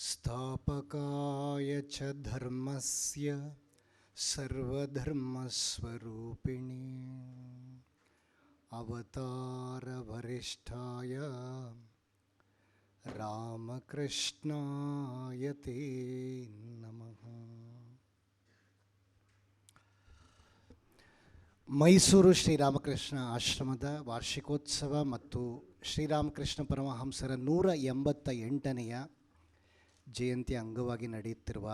स्थापकाय च धर्मस्य सर्वधर्मस्वरूपिणे अवतारवरिष्ठाय रामकृष्णाय ते नमः. ಮೈಸೂರು ಶ್ರೀರಾಮಕೃಷ್ಣ ಆಶ್ರಮದ ವಾರ್ಷಿಕೋತ್ಸವ ಮತ್ತು ಶ್ರೀರಾಮಕೃಷ್ಣ ಪರಮಹಂಸರ 188ನೆಯ ಜಯಂತಿ ಅಂಗವಾಗಿ ನಡೆಯುತ್ತಿರುವ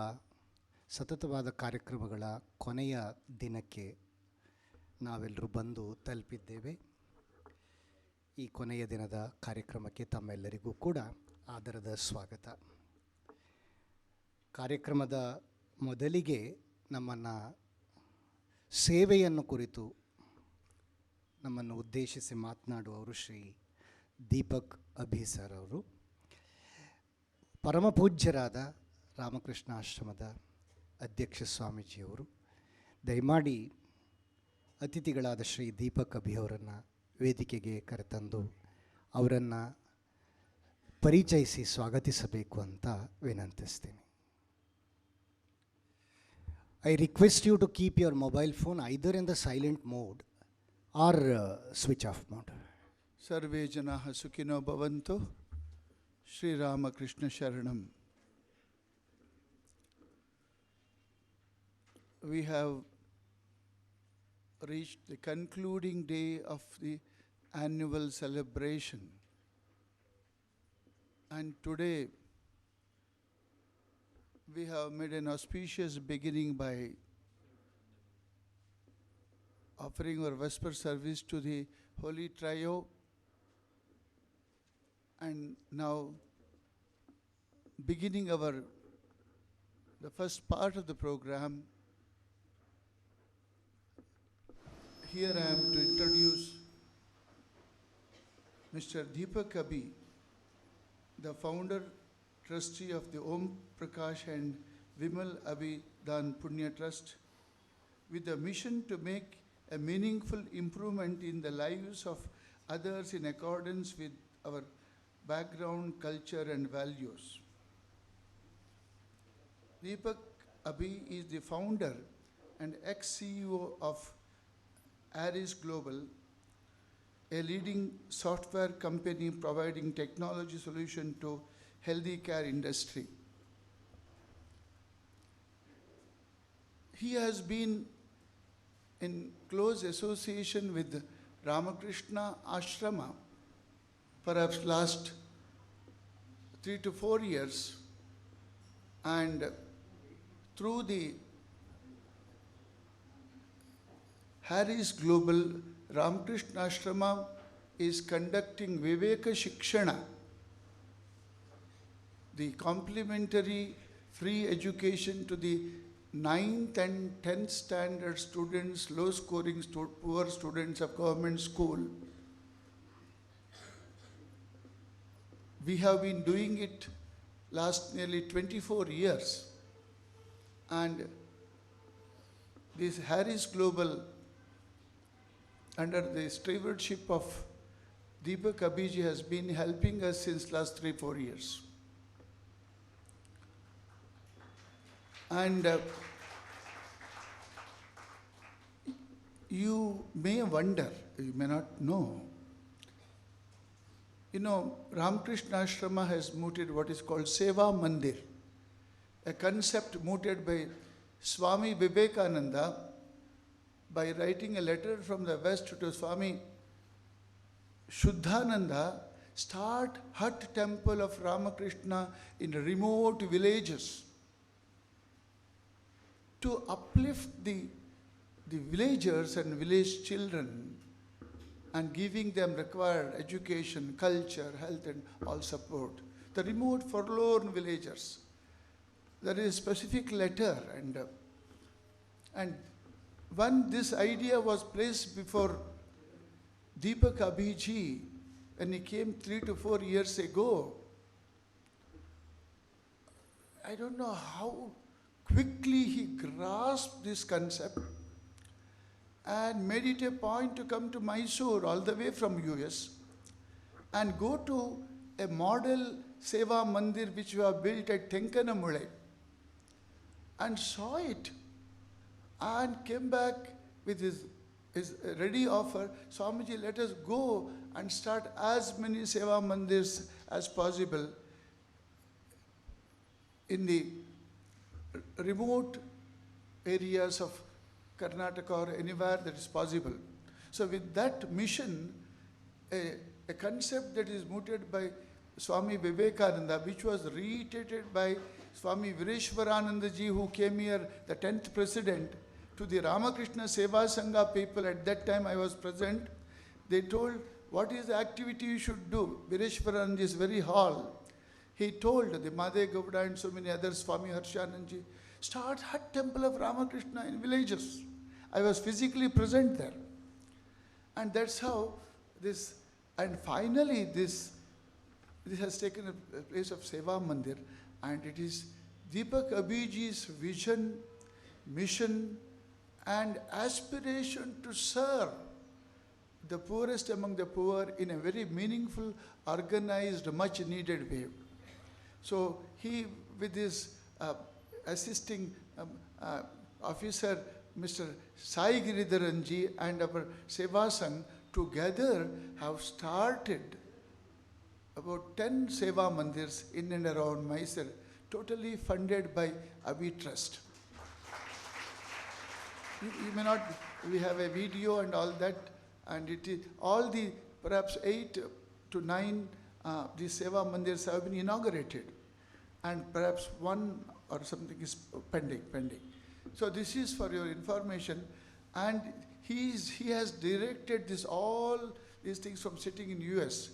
ಸತತವಾದ ಕಾರ್ಯಕ್ರಮಗಳ ಕೊನೆಯ ದಿನಕ್ಕೆ ನಾವೆಲ್ಲರೂ ಬಂದು ತಲುಪಿದ್ದೇವೆ. ಈ ಕೊನೆಯ ದಿನದ ಕಾರ್ಯಕ್ರಮಕ್ಕೆ ತಮ್ಮೆಲ್ಲರಿಗೂ ಕೂಡ ಆದರದ ಸ್ವಾಗತ. ಕಾರ್ಯಕ್ರಮದ ಮೊದಲಿಗೆ ನಮ್ಮನ್ನು ಸೇವೆಯನ್ನು ಕುರಿತು ನಮ್ಮನ್ನು ಉದ್ದೇಶಿಸಿ ಮಾತನಾಡುವವರು ಶ್ರೀ ದೀಪಕ್ ಅಭಿ ಸರ್ ಅವರು. ಪರಮಪೂಜ್ಯರಾದ ರಾಮಕೃಷ್ಣ ಆಶ್ರಮದ ಅಧ್ಯಕ್ಷ ಸ್ವಾಮೀಜಿಯವರು ದಯಮಾಡಿ ಅತಿಥಿಗಳಾದ ಶ್ರೀ ದೀಪಕ್ ಅಭಿ ಅವರನ್ನು ವೇದಿಕೆಗೆ ಕರೆತಂದು ಅವರನ್ನು ಪರಿಚಯಿಸಿ ಸ್ವಾಗತಿಸಬೇಕು ಅಂತ ವಿನಂತಿಸ್ತೀನಿ. I request you to keep your mobile phone either in the silent mode or switch off mode. Sarve janaha sukhino bhavantu. Shri Ramakrishna Sharanam. We have reached the concluding day of the annual celebration. And today we have made an auspicious beginning by offering our Vesper service to the Holy Trio, and now beginning the first part of the program. Here I am to introduce Mr. Deepak Abbhi, the founder trustee of the Om Prakash and Vimal Abbhi Daan Punya Trust, with a mission to make a meaningful improvement in the lives of others in accordance with our background, culture and values. Deepak Abbhi is the founder and ex-CEO of ArisGlobal, a leading software company providing technology solution to healthy care industry. He has been in close association with Ramakrishna Ashrama perhaps last 3 to 4 years, and through the ArisGlobal, Ramakrishna Ashrama is conducting Viveka Shikshana, the complimentary free education to the 9th and 10th standard students, low scoring poor students of government school. We have been doing it last nearly 24 years, and this ArisGlobal, under the stewardship of Deepak Abbhi has been helping us since last 3-4 years. And you may wonder, you may not know, Ramakrishna Ashrama has mooted what is called Seva Mandir, a concept mooted by Swami Vivekananda by writing a letter from the West to Swami Shuddhananda, start hut temple of Ramakrishna in remote villages to uplift the villagers and village children and giving them required education, culture, health and all support. The remote forlorn villagers. There is a specific letter, and when this idea was placed before Deepak Abbhi ji, when he came 3 to 4 years ago, I don't know how quickly he grasped this concept and made it a point to come to Mysore all the way from US and go to a model Seva Mandir which we have built at Tenkanamulai, and saw it and came back with his ready offer. Swamiji, let us go and start as many Seva Mandirs as possible in the remote areas of Karnataka or anywhere that is possible. So with that mission, a concept that is mooted by Swami Vivekananda, which was reiterated by Swami Vireshwarananda ji, who came here, the 10th president, to the Ramakrishna Seva Sangha people. At that time I was present. They told, what is the activity you should do? Vireshwarananda is very hall. He told the Madhe Gowda and so many others, Swami Harshananji, start hut temple of Ramakrishna in villages. I was physically present there. And that's how this, and finally this has taken a place of Seva Mandir, and it is Deepak Abbhiji's vision, mission, and aspiration to serve the poorest among the poor in a very meaningful, organized, much needed way. So he, with his assisting officer, Mr. Sai Giridharanji, and our Seva Sangh together have started about 10 Seva Mandirs in and around Mysore, totally funded by Abbhi Trust. You may not, we have a video and all that, and it is all the perhaps 8 to 9 these Seva Mandirs have been inaugurated, and perhaps 1 or something is pending. So this is for your information, and he has directed this, all these things from sitting in US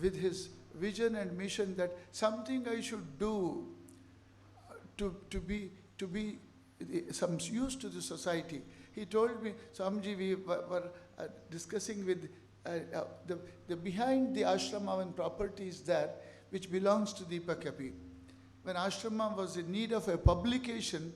with his vision and mission that something I should do to be some use to the society. He told me, Swamiji, we were discussing with the behind the Ashrama and properties there, which belongs to Deepak Abbhi. When Ashrama was in need of a publication,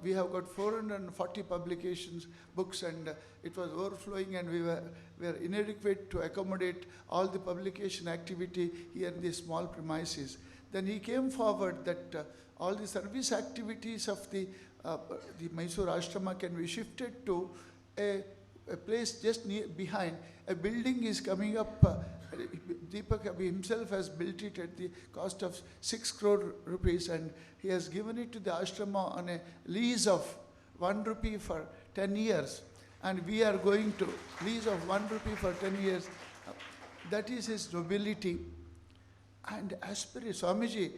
we have got 440 publications, books, and it was overflowing, and we were inadequate to accommodate all the publication activity here in the small premises. Then he came forward that all the service activities of the Mysore Ashrama can be shifted to a place just behind. A building is coming up. Deepak Abbhi himself has built it at the cost of 6 crore rupees, and he has given it to the ashrama on a lease of 1 rupee for 10 years. And we are going to lease of 1 rupee for 10 years. That is his nobility and aspiration. Swamiji,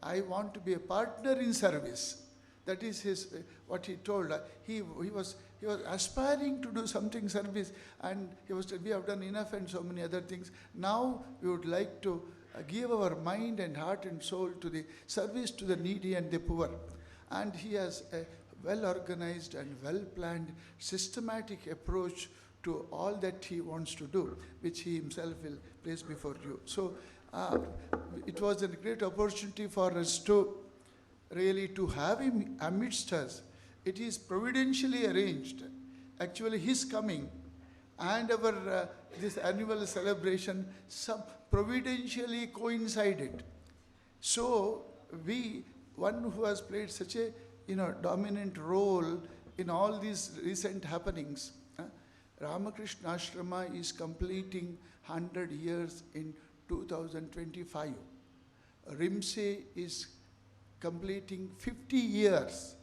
I want to be a partner in service. That is his, what he told. He was aspiring to do something service, and he was, we have done enough and so many other things. Now we would like to give our mind and heart and soul to the service to the needy and the poor. And he has a well-organized and well-planned, systematic approach to all that he wants to do, which he himself will place before you. So it was a great opportunity for us to really to have him amidst us. It is providentially arranged. Actually, his coming and our this annual celebration providentially coincided. So one who has played such a dominant role in all these recent happenings, Ramakrishna Ashrama is completing 100 years in 2025. Rimse is completing 50 years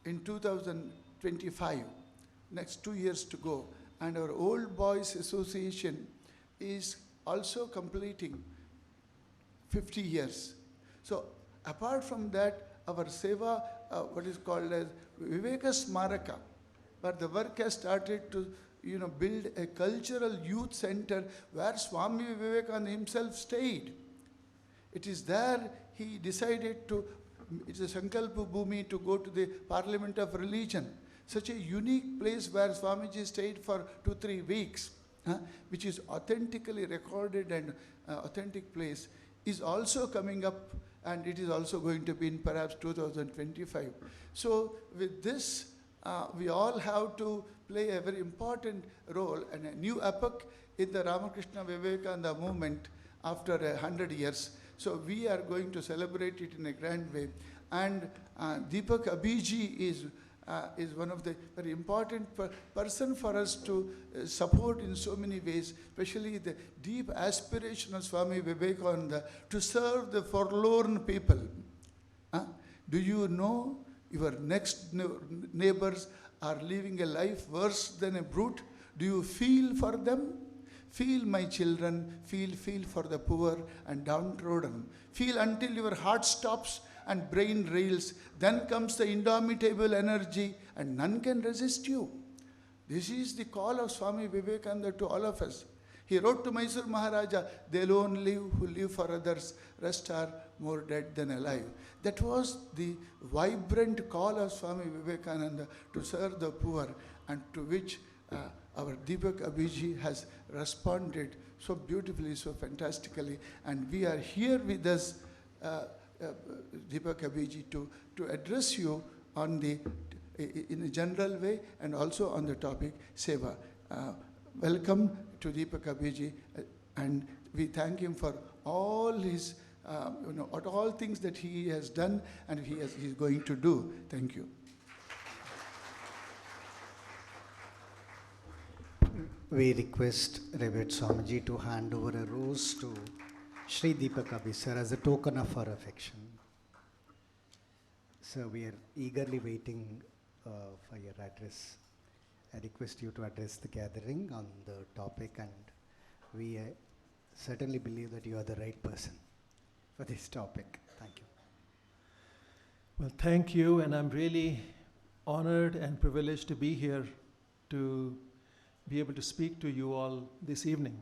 in 2025, next 2 years to go. And our Old Boys Association is also completing 50 years. So apart from that, our Seva, what is called as Viveka Smaraka, where the work has started to build a cultural youth center where Swami Vivekananda himself stayed. It is there he decided to, it's a Sankalpa Bhumi, to go to the Parliament of Religion. Such a unique place where Swamiji stayed for 2-3 weeks, which is authentically recorded and authentic place, is also coming up, and it is also going to be in perhaps 2025. So with this, we all have to play a very important role and a new epoch in the Ramakrishna Vivekananda movement. after 100 years. So we are going to celebrate it in a grand way. And Deepak Abbhi is one of the very important person for us to support in so many ways, especially the deep aspiration of Swami Vivekananda to serve the forlorn people. Do you know your next neighbors are living a life worse than a brute? Do you feel for them? Feel, my children, feel for the poor and downtrodden. Feel until your heart stops and brain rails. Then comes the indomitable energy and none can resist you. This is the call of Swami Vivekananda to all of us. He wrote to Mysore Maharaja, "They alone live who live for others, rest are more dead than alive." That was the vibrant call of Swami Vivekananda to serve the poor, and to which our Deepak Abbhi has responded so beautifully, so fantastically. And we are here with us, Deepak Abbhi, to address you on in a general way and also on the topic Seva. Welcome to Deepak Abbhi, and we thank him for all his, all things that he has done and he's going to do. Thank you. We request Revered Swamiji to hand over a rose to Shri Deepak Abbhi sir as a token of our affection. Sir, we are eagerly waiting for your address. I request you to address the gathering on the topic, and we certainly believe that you are the right person for this topic. Thank you. Well, thank you, and I'm really honored and privileged to be here to be able to speak to you all this evening.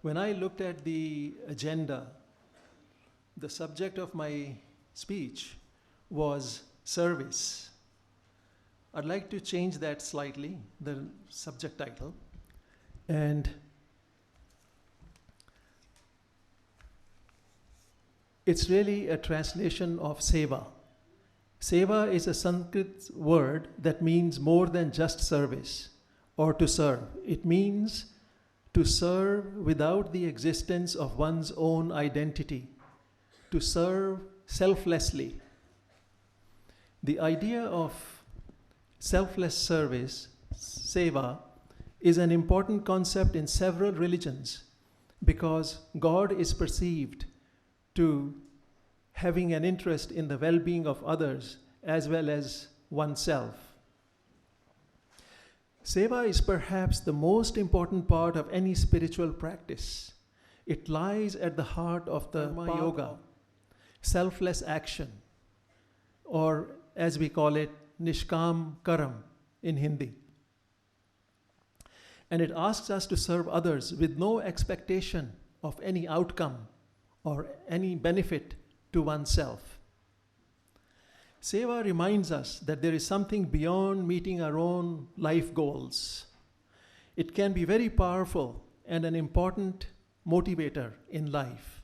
When I looked at the agenda, the subject of my speech was service. I'd like to change that slightly, the subject title, and it's really a translation of seva. Seva is a Sanskrit word that means more than just service or to serve. It means to serve without the existence of one's own identity, to serve selflessly. The idea of selfless service, seva, is an important concept in several religions because God is perceived to having an interest in the well-being of others as well as oneself. Seva is perhaps the most important part of any spiritual practice. It lies at the heart of the Karma Yoga, selfless action, or as we call it, Nishkam Karam in Hindi. And it asks us to serve others with no expectation of any outcome or any benefit to oneself. Seva reminds us that there is something beyond meeting our own life goals. It can be very powerful and an important motivator in life.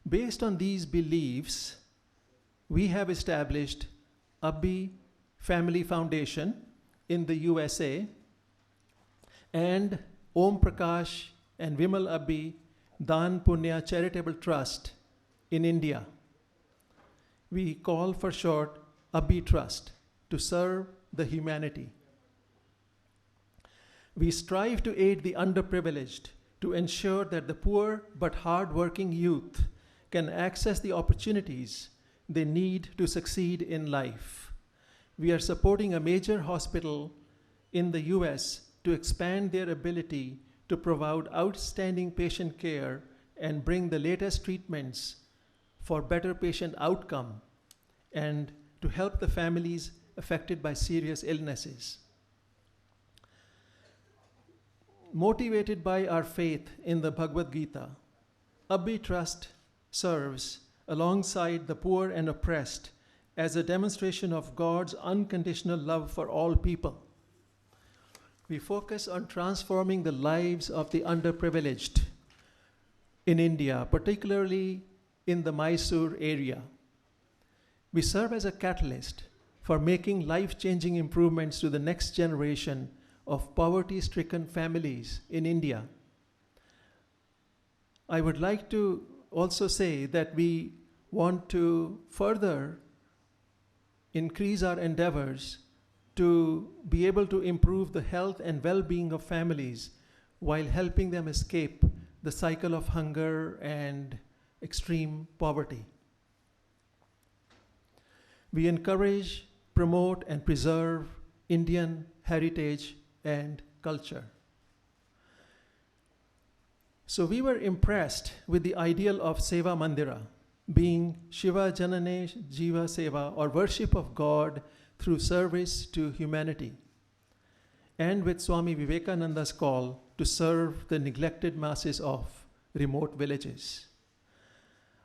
Based on these beliefs, we have established Abbhi Family Foundation in the USA and Om Prakash and Vimal Abbhi Daan Punya Charitable Trust in India. We call for short Abbhi Trust, to serve the humanity. We strive to aid the underprivileged, to ensure that the poor but hard-working youth can access the opportunities they need to succeed in life. We are supporting a major hospital in the US to expand their ability to provide outstanding patient care and bring the latest treatments for better patient outcome and to help the families affected by serious illnesses. Motivated by our faith in the Bhagavad Gita, Abbhi Trust serves alongside the poor and oppressed as a demonstration of God's unconditional love for all people. We focus on transforming the lives of the underprivileged in India, particularly in the Mysore area. We serve as a catalyst for making life-changing improvements to the next generation of poverty-stricken families in India. I would like to also say that we want to further increase our endeavors to be able to improve the health and well-being of families while helping them escape the cycle of hunger and extreme poverty. We encourage, promote, and preserve Indian heritage and culture. So we were impressed with the ideal of Seva Mandira, being Shiva Janane Jiva Seva, or worship of God through service to humanity, and with Swami Vivekananda's call to serve the neglected masses of remote villages.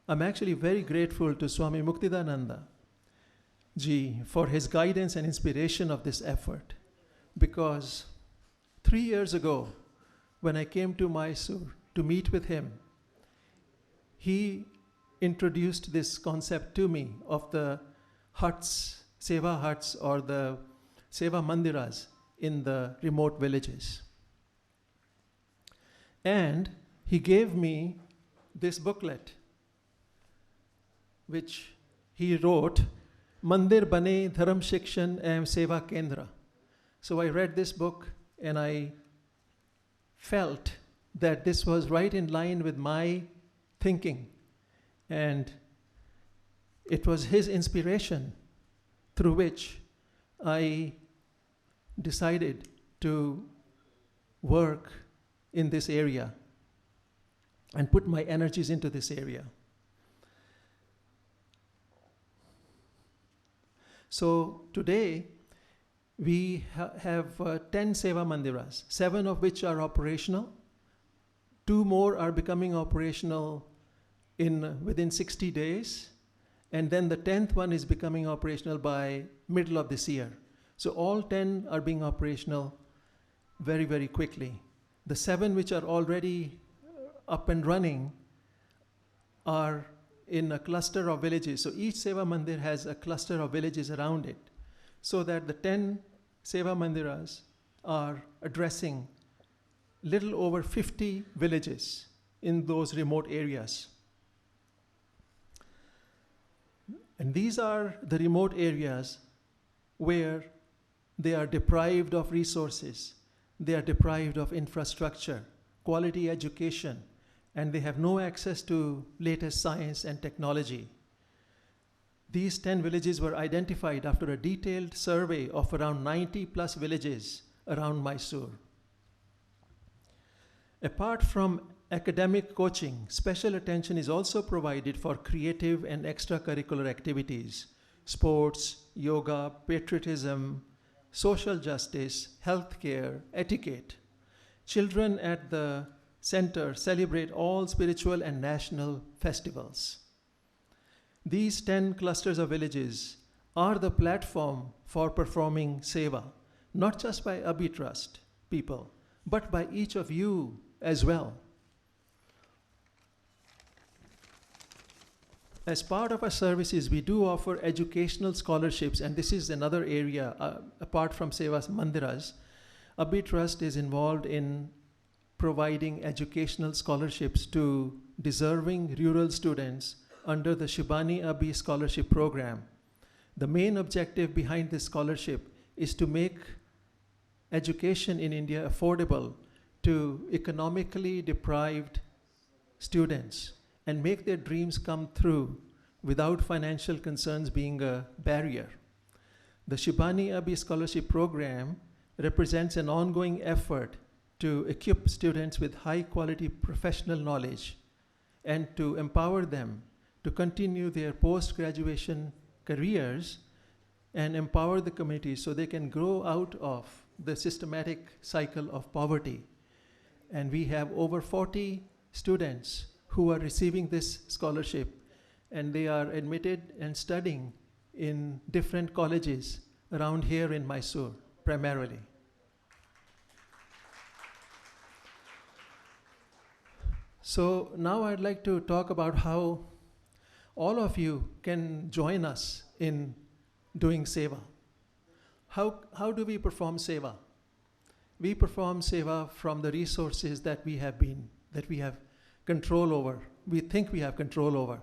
I'm actually very grateful to Swami Muktidananda Ji for his guidance and inspiration of this effort, because 3 years ago, when I came to Mysore to meet with him, he introduced this concept to me of the huts, Seva huts, or the Seva Mandiras in the remote villages. And he gave me this booklet, which he wrote, Mandir Bane Dharam Shikshan and Seva Kendra. So I read this book and I felt that this was right in line with my thinking. And it was his inspiration through which I decided to work in this area and put my energies into this area. So today, we have 10 Seva Mandiras, 7 of which are operational. 2 more are becoming operational within 60 days. And then the 10th one is becoming operational by middle of this year. So all 10 are being operational very, very quickly. The 7 which are already up and running are in a cluster of villages. So each Seva Mandir has a cluster of villages around it, so that the 10 Seva Mandiras are addressing little over 50 villages in those remote areas. And these are the remote areas where they are deprived of resources, they are deprived of infrastructure, quality education, and they have no access to latest science and technology. These 10 villages were identified after a detailed survey of around 90 plus villages around Mysore. Apart from academic coaching, special attention is also provided for creative and extracurricular activities, sports, yoga, patriotism, social justice, healthcare, etiquette. Children at the center celebrate all spiritual and national festivals. These 10 clusters of villages are the platform for performing seva, not just by Abbhi Trust people, but by each of you as well. As part of our services, we do offer educational scholarships, and this is another area, apart from Seva Mandiras. Abbhi Trust is involved in providing educational scholarships to deserving rural students under the Shibani Abbhi Scholarship Program. The main objective behind this scholarship is to make education in India affordable to economically deprived students and make their dreams come through without financial concerns being a barrier. The Shibani Abbhi Scholarship Program represents an ongoing effort to equip students with high quality professional knowledge and to empower them to continue their post-graduation careers and empower the community so they can grow out of the systematic cycle of poverty. And we have over 40 students who are receiving this scholarship, and they are admitted and studying in different colleges around here in Mysore, primarily. So now I'd like to talk about how all of you can join us in doing seva. How do we perform seva? We perform seva from the resources that we have control over, we think we have control over.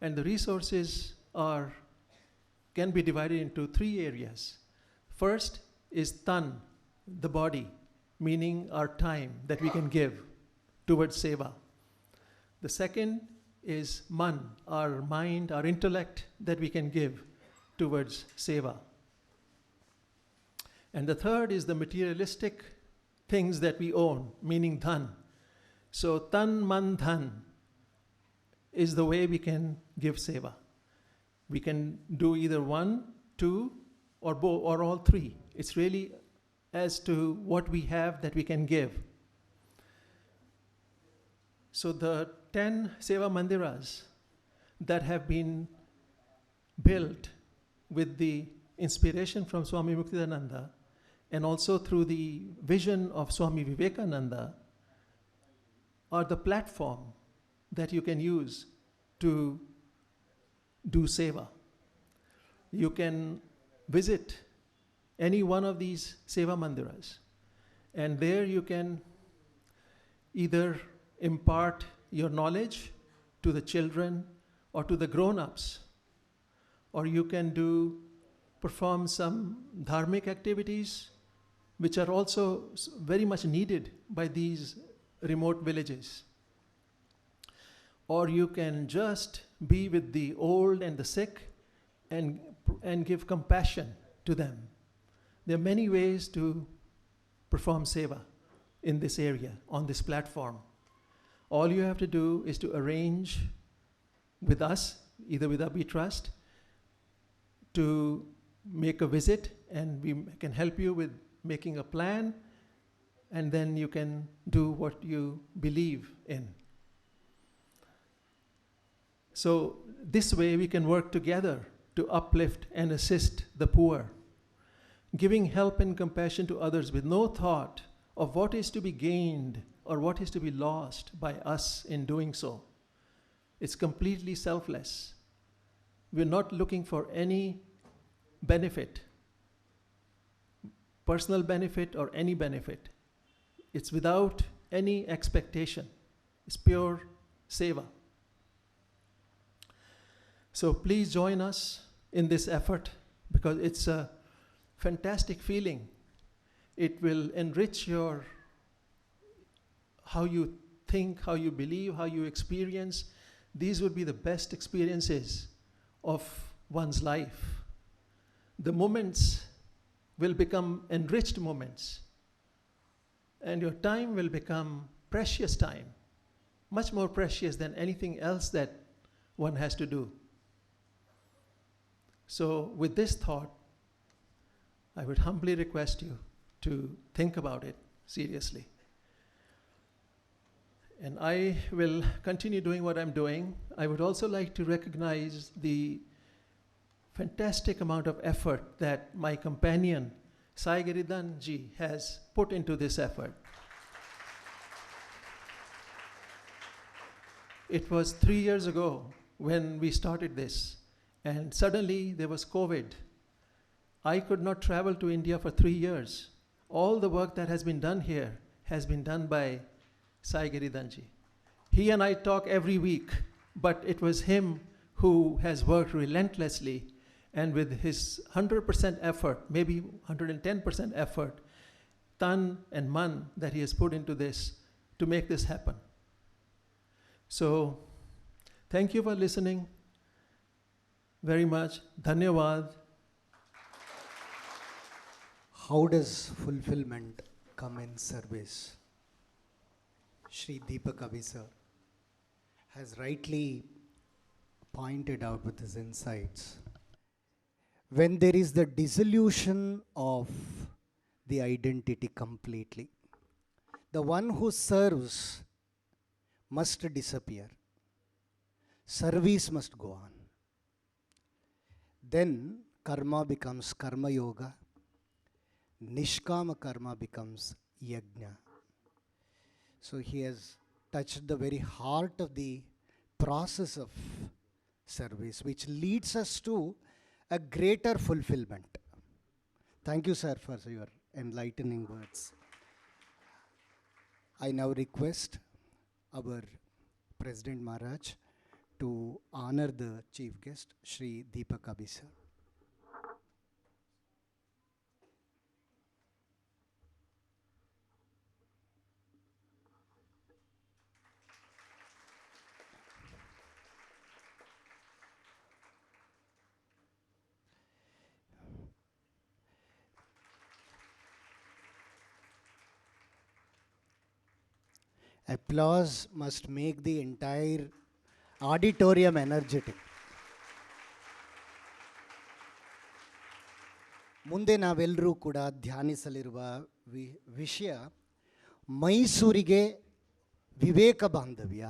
And the resources can be divided into 3 areas. First is tan, the body, meaning our time that we can give towards seva. The second is man, our mind, our intellect that we can give towards seva. And the third is the materialistic things that we own, meaning dhan. So tan, man, dhan is the way we can give seva. We can do either 1, 2, or all 3. It's really as to what we have that we can give. So the 10 seva mandiras that have been built with the inspiration from Swami Muktidananda and also through the vision of Swami Vivekananda are the platform that you can use to do seva. You can visit any one of these seva mandiras, and there you can either impart your knowledge to the children or to the grown-ups, or you can perform some dharmic activities which are also very much needed by these remote villages. Or you can just be with the old and the sick and give compassion to them. There are many ways to perform seva in this area, on this platform. All you have to do is to arrange with us, either with Abbhi Trust, to make a visit, and we can help you with making a plan, and then you can do what you believe in. So this way we can work together to uplift and assist the poor, giving help and compassion to others with no thought of what is to be gained or what is to be lost by us in doing so. It's completely selfless. We're not looking for any benefit, personal benefit or any benefit. It's without any expectation. It's pure seva. So please join us in this effort, because it's a fantastic feeling. It will enrich how you think, how you believe, how you experience. These would be the best experiences of one's life. The moments will become enriched moments, and your time will become precious time, much more precious than anything else that one has to do. So with this thought, I would humbly request you to think about it seriously. And I will continue doing what I'm doing. I would also like to recognize the fantastic amount of effort that my companion, Sai Giridan ji, has put into this effort. It was 3 years ago when we started this, and suddenly there was COVID. I could not travel to India for 3 years. All the work that has been done here has been done by Sai Giridan ji. He and I talk every week, but it was him who has worked relentlessly, and with his 100% effort, maybe 110% effort, tan and man that he has put into this to make this happen. So, thank you for listening very much. Dhanyavad. How does fulfillment come in service? Shri Deepak Abbhi sir has rightly pointed out with his insights. When there is the dissolution of the identity completely, the one who serves must disappear. Service must go on. Then karma becomes karma yoga. Nishkama karma becomes yajna. So he has touched the very heart of the process of service, which leads us to a greater fulfillment. Thank you, sir, for your enlightening words. I now request our President Maharaj to honor the chief guest, Shri Deepak Abbhi sir. Applause must make the entire auditorium energetic. ಮುಂದೆ ನಾವೆಲ್ಲರೂ ಕೂಡ ಧ್ಯಾನಿಸಲಿರುವ ವಿಷಯ ಮೈಸೂರಿಗೆ ವಿವೇಕ ಬಾಂಧವ್ಯ.